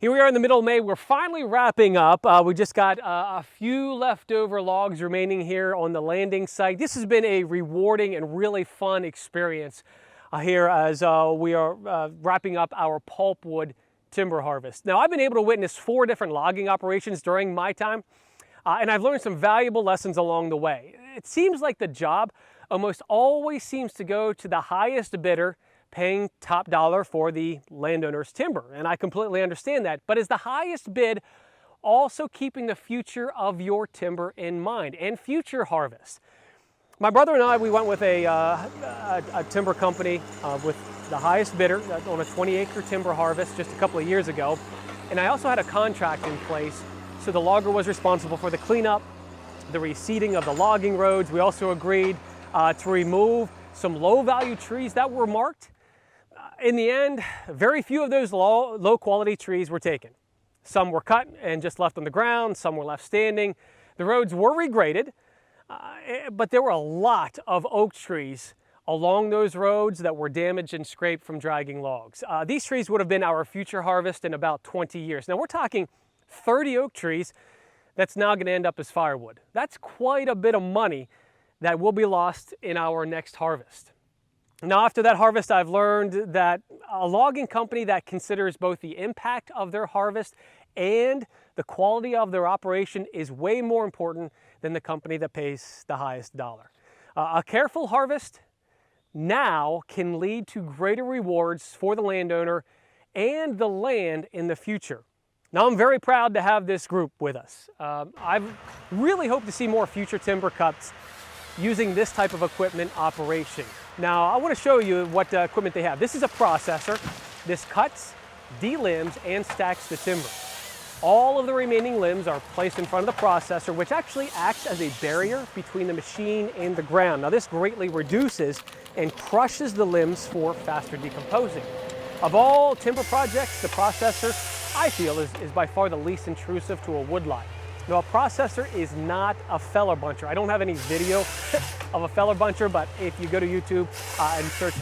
Here we are in the middle of May. We're finally wrapping up. We just got a few leftover logs remaining here on the landing site. This has been a rewarding and really fun experience here as we are wrapping up our pulpwood timber harvest. Now, I've been able to witness 4 different logging operations during my time, and I've learned some valuable lessons along the way. It seems like the job almost always seems to go to the highest bidder, paying top dollar for the landowner's timber. And I completely understand that. But is the highest bid also keeping the future of your timber in mind and future harvests? My brother and I, we went with a timber company with the highest bidder on a 20-acre timber harvest just a couple of years ago. And I also had a contract in place, so the logger was responsible for the cleanup, the reseeding of the logging roads. We also agreed to remove some low-value trees that were marked. In the end, very few of those low-quality trees were taken. Some were cut and just left on the ground, some were left standing. The roads were regraded, but there were a lot of oak trees along those roads that were damaged and scraped from dragging logs. These trees would have been our future harvest in about 20 years. Now we're talking 30 oak trees that's now going to end up as firewood. That's quite a bit of money that will be lost in our next harvest. Now, after that harvest, I've learned that a logging company that considers both the impact of their harvest and the quality of their operation is way more important than the company that pays the highest dollar. A careful harvest now can lead to greater rewards for the landowner and the land in the future. Now, I'm very proud to have this group with us. I really hope to see more future timber cuts using this type of equipment operation. Now, I want to show you what equipment they have. This is a processor. This cuts, delimbs, and stacks the timber. All of the remaining limbs are placed in front of the processor, which actually acts as a barrier between the machine and the ground. Now, this greatly reduces and crushes the limbs for faster decomposing. Of all timber projects, the processor, I feel, is by far the least intrusive to a woodlot. Now, a processor is not a feller buncher. I don't have any video of a feller buncher, but if you go to YouTube and search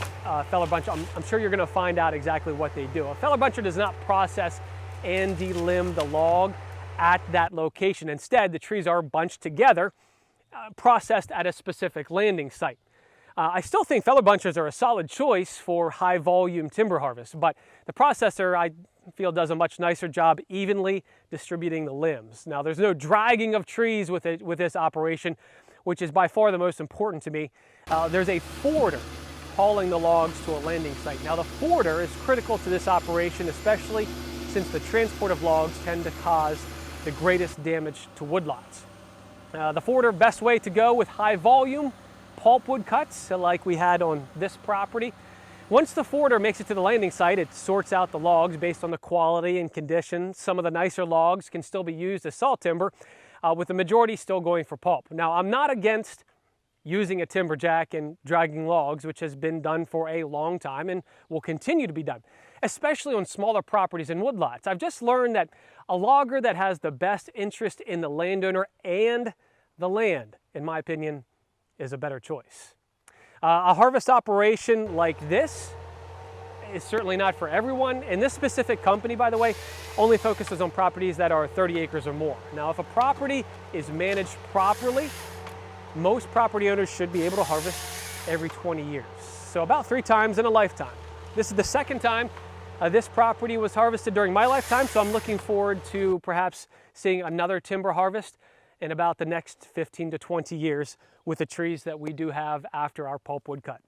feller buncher, I'm sure you're going to find out exactly what they do. A feller buncher does not process and delimb the log at that location. Instead, the trees are bunched together, processed at a specific landing site. I still think feller bunchers are a solid choice for high volume timber harvest, but the processor, I feel, does a much nicer job evenly distributing the limbs. Now, there's no dragging of trees with this operation, which is by far the most important to me. There's a forwarder hauling the logs to a landing site. Now, the forwarder is critical to this operation, especially since the transport of logs tend to cause the greatest damage to woodlots. The forwarder, best way to go with high volume pulpwood cuts like we had on this property. Once the forwarder makes it to the landing site, it sorts out the logs based on the quality and condition. Some of the nicer logs can still be used as saw timber, with the majority still going for pulp. Now, I'm not against using a timber jack and dragging logs, which has been done for a long time and will continue to be done, especially on smaller properties and woodlots. I've just learned that a logger that has the best interest in the landowner and the land, in my opinion, is a better choice. A harvest operation like this is certainly not for everyone, and this specific company, by the way, only focuses on properties that are 30 acres or more. Now, if a property is managed properly, most property owners should be able to harvest every 20 years, so about 3 times in a lifetime. This is the second time this property was harvested during my lifetime, so I'm looking forward to perhaps seeing another timber harvest in about the next 15 to 20 years with the trees that we do have after our pulpwood cut.